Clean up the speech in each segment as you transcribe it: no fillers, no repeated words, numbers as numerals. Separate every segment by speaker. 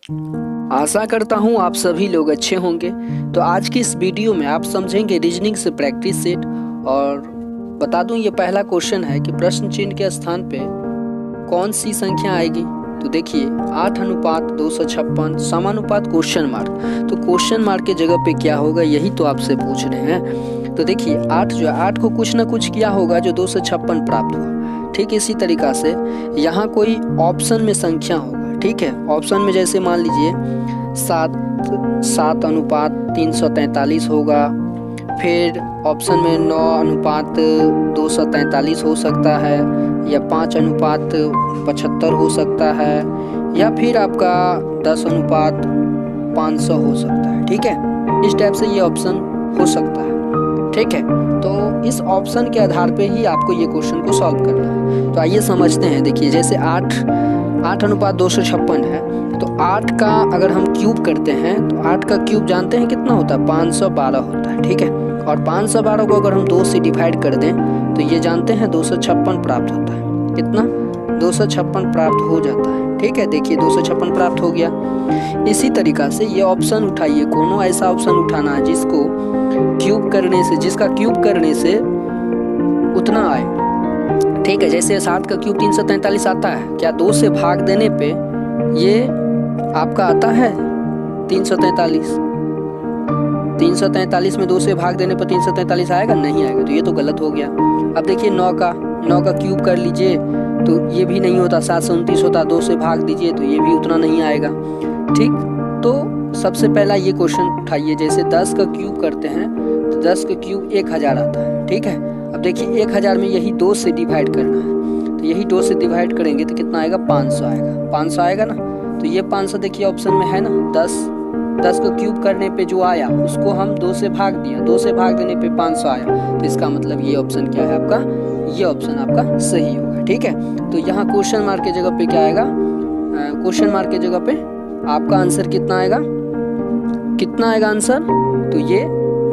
Speaker 1: आशा करता हूँ आप सभी लोग अच्छे होंगे। तो आज की इस वीडियो में आप समझेंगे रीजनिंग से प्रैक्टिस सेट। और बता दूं ये पहला क्वेश्चन है कि प्रश्न चिन्ह के स्थान पे कौन सी संख्या आएगी। तो देखिए 8:256 समानुपात क्वेश्चन मार्क। तो क्वेश्चन मार्क के जगह पे क्या होगा, यही तो आपसे पूछ रहे हैं। तो देखिए 8 को कुछ ना कुछ किया होगा जो 256 प्राप्त हुआ। ठीक इसी तरीका से यहाँ कोई ऑप्शन में संख्या होगा। ठीक है, ऑप्शन में जैसे मान लीजिए 7:343 होगा। फिर ऑप्शन में 9:243 हो सकता है, या 5:75 हो सकता है, या फिर आपका 10:500 हो सकता है। ठीक है, इस टाइप से ये ऑप्शन हो सकता है। ठीक है, तो इस ऑप्शन के आधार पे ही आपको ये क्वेश्चन को सॉल्व करना है। तो आइए समझते हैं। देखिए जैसे 8:256 है, तो 8 का अगर हम क्यूब करते हैं तो 8 का क्यूब जानते हैं कितना होता है, 512 होता है। ठीक है, और 512 को अगर हम 2 से डिवाइड कर दें तो ये जानते हैं 256 प्राप्त होता है। कितना, 256 प्राप्त हो जाता है। ठीक है, देखिए 256 प्राप्त हो गया। इसी तरीका से ये ऑप्शन उठाइए, कोनो ऐसा ऑप्शन उठाना है जिसका क्यूब करने से उतना आए। ठीक है, जैसे 7 का क्यूब 343 आता है, क्या 2 से भाग देने पे ये आपका आता है 343 में 2 से भाग देने पर 343 आएगा, नहीं आएगा। तो ये तो गलत हो गया। अब देखिए 9 का क्यूब कर लीजिए तो ये भी नहीं होता, 7 से 29 होता, 2 से भाग दीजिए तो ये भी उतना नहीं आएगा। ठीक, तो सबसे पहला ये क्वेश्चन उठाइए। जैसे 10 का क्यूब करते हैं तो 10 का क्यूब 1000 आता है। ठीक है, अब देखिए 1000 में यही 2 से डिवाइड करना है, तो यही 2 से डिवाइड करेंगे तो कितना आएगा, 500 आएगा। 500 आएगा ना, तो ये 500 देखिए ऑप्शन में है ना। 10 को क्यूब करने पे जो आया उसको हम 2 से भाग दिया, 2 से भाग देने पे 500 आया। तो इसका मतलब ये ऑप्शन क्या है आपका, ये ऑप्शन आपका सही होगा। ठीक है, तो यहाँ क्वेश्चन मार्क के जगह पे क्या आएगा, क्वेश्चन मार्क के जगह पे आपका आंसर कितना आएगा आंसर, तो ये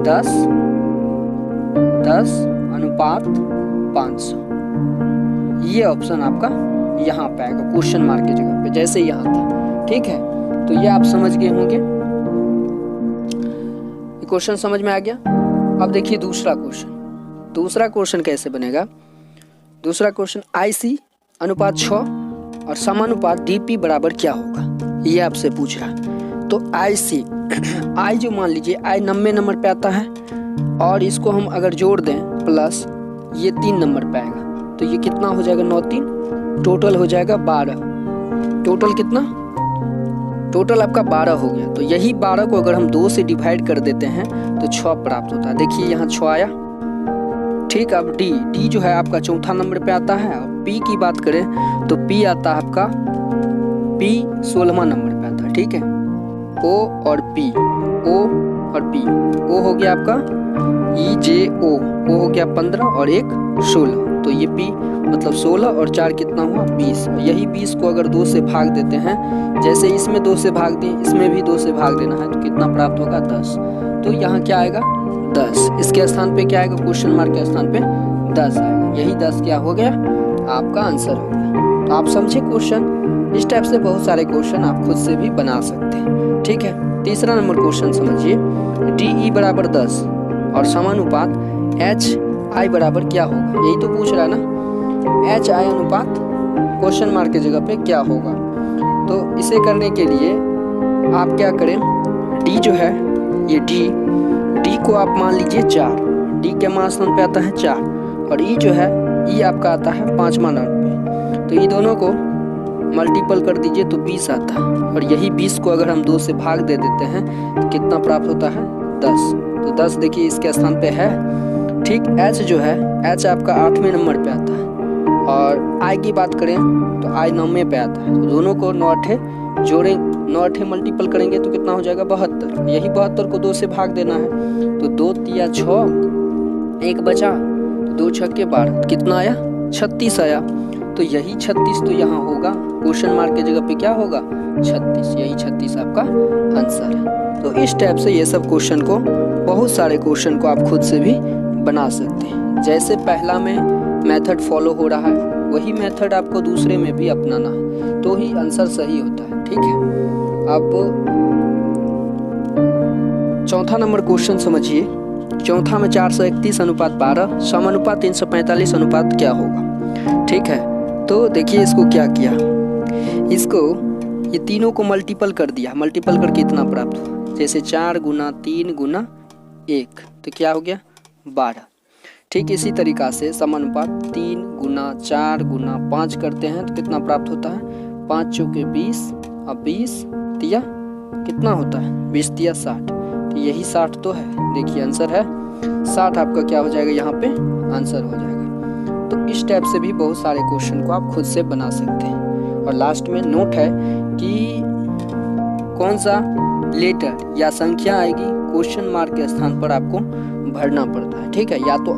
Speaker 1: 10:500 ये ऑप्शन आपका यहाँ पे आएगा क्वेश्चन मार्क के जगह पे, जैसे यहाँ था। ठीक है, तो ये आप समझ गए होंगे, क्वेश्चन समझ में आ गया। अब देखिए दूसरा क्वेश्चन कैसे बनेगा। दूसरा क्वेश्चन IC/6 और समानुपात DP बराबर क्या होगा, ये आपसे पूछ रहा है। तो IC I जो मान लीजिए I 90 नंबर पे आता है, और इसको हम अगर जोड़ दें प्लस ये 3 नंबर पे आएगा, तो ये कितना हो जाएगा, 9 3, टोटल हो जाएगा 12। टोटल कितना, टोटल आपका 12 हो गया। तो यही 12 को अगर हम 2 से डिवाइड कर देते हैं तो 6 प्राप्त होता है। देखिए यहाँ 6 आया। ठीक, अब D जो है आपका चौथा नंबर पे आता है। और P की बात करें तो P आता है आपका, P 16वां नंबर पे आता है। ठीक है, O और P O हो गया आपका EJO, O हो गया 15 और 1 16, तो ये P मतलब 16 और 4 कितना हुआ, 20। यही 20 को अगर 2 से भाग देते हैं, जैसे इसमें 2 से भाग दें, इसमें भी 2 से भाग देना है, तो कितना प्राप्त होगा, 10। तो यहाँ क्या आएगा, 10। इसके स्थान पे क्या आएगा, क्वेश्चन मार्क के स्थान पे 10 आएगा। यही 10 क्या हो गया, आपका आंसर हो गया। तो आप समझे क्वेश्चन। इस टाइप से बहुत सारे क्वेश्चन आप खुद से भी बना सकते हैं। ठीक है, तीसरा नंबर क्वेश्चन समझिए। DE बराबर 10 और समानुपात HI बराबर क्या होगा, यही तो पूछ रहा है ना। HI अनुपात क्वेश्चन मार्क के जगह पे क्या होगा। तो इसे करने के लिए आप क्या करें, D जो है ये D को आप मान लीजिए 4, D के मान स्थान पे आता है 4, और E जो है E आपका आता है 5वां नंबर पे। तो ये दोनों को मल्टीपल कर दीजिए तो 20 आता है, और यही 20 को अगर हम 2 से भाग दे देते हैं तो कितना प्राप्त होता है, 10। तो 10 देखिए इसके स्थान पे है। ठीक, H जो है H आपका 8वें नंबर पे आता है, और I की बात करें तो I 9वें पे आता है। तो दोनों को 9 8 मल्टीपल करेंगे तो कितना हो जाएगा, 72। यही 72 को 2 से भाग देना है, तो 2 3 6, 1 बचा, तो 2 6 के 12, कितना आया, 36 आया। तो यही 36 तो यहाँ होगा, क्वेश्चन मार्क के जगह पे क्या होगा, 36। यही 36 आपका आंसर है। तो इस टाइप से ये सब क्वेश्चन को, बहुत सारे क्वेश्चन को आप खुद से भी बना सकते हैं। जैसे पहला में मेथड फॉलो हो रहा है, वही मेथड आपको दूसरे में भी अपनाना है, तो ही आंसर सही होता है। ठीक है, अब चौथा नंबर क्वेश्चन समझिए। चौथा में 431:12 समानुपात 345 क्या होगा। ठीक है, तो देखिए इसको क्या किया, इसको ये तीनों को मल्टीपल कर दिया। मल्टीपल करके इतना प्राप्त हुआ, जैसे 4 गुना 3 गुना 1 तो क्या हो गया 12। ठीक इसी तरीक़ा से समानुपात 3 गुना 4 गुना 5 करते हैं तो कितना प्राप्त होता है, 5 चौके 20 और 20 तिया कितना होता है, 20 तिया 60। तो यही 60 तो है, देखिए आंसर है 60 आपका क्या हो जाएगा, यहाँ पे आंसर हो जाएगा। तो इस टाइप से भी बहुत सारे क्वेश्चन को आप खुद से बना सकते हैं। और लास्ट में नोट है कि कौन सा लेटर या संख्या आएगी क्वेश्चन मार्क के स्थान पर आपको भरना पड़ता है। ठीक है, या तो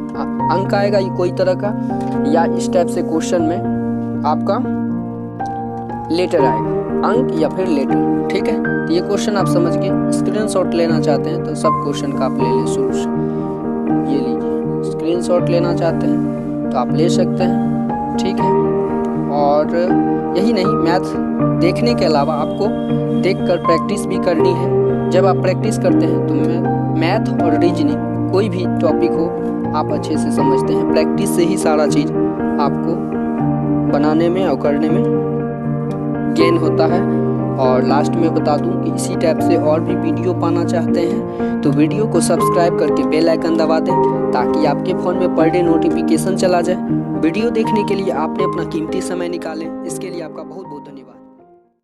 Speaker 1: अंक आएगा ये कोई तरह का, या इस टाइप से क्वेश्चन में आपका लेटर आएगा, अंक या फिर लेटर। ठीक है, तो ये क्वेश्चन आप समझ गए। स्क्रीनशॉट लेना चाहते हैं तो सब क्वेश्चन का आप ले लें शुरू से, ये लीजिए। स्क्रीनशॉट लेना चाहते हैं तो आप ले सकते हैं। ठीक है, और यही नहीं, मैथ देखने के अलावा आपको देखकर प्रैक्टिस भी करनी है। जब आप प्रैक्टिस करते हैं तो मैथ और रीजनिंग कोई भी टॉपिक हो आप अच्छे से समझते हैं। प्रैक्टिस से ही सारा चीज़ आपको बनाने में और करने में गेन होता है। और लास्ट में बता दूं कि इसी टाइप से और भी वीडियो पाना चाहते हैं तो वीडियो को सब्सक्राइब करके बेल आइकन दबा दें, ताकि आपके फ़ोन में पर डे नोटिफिकेशन चला जाए। वीडियो देखने के लिए आपने अपना कीमती समय निकालें, इसके लिए आपका बहुत बहुत धन्यवाद।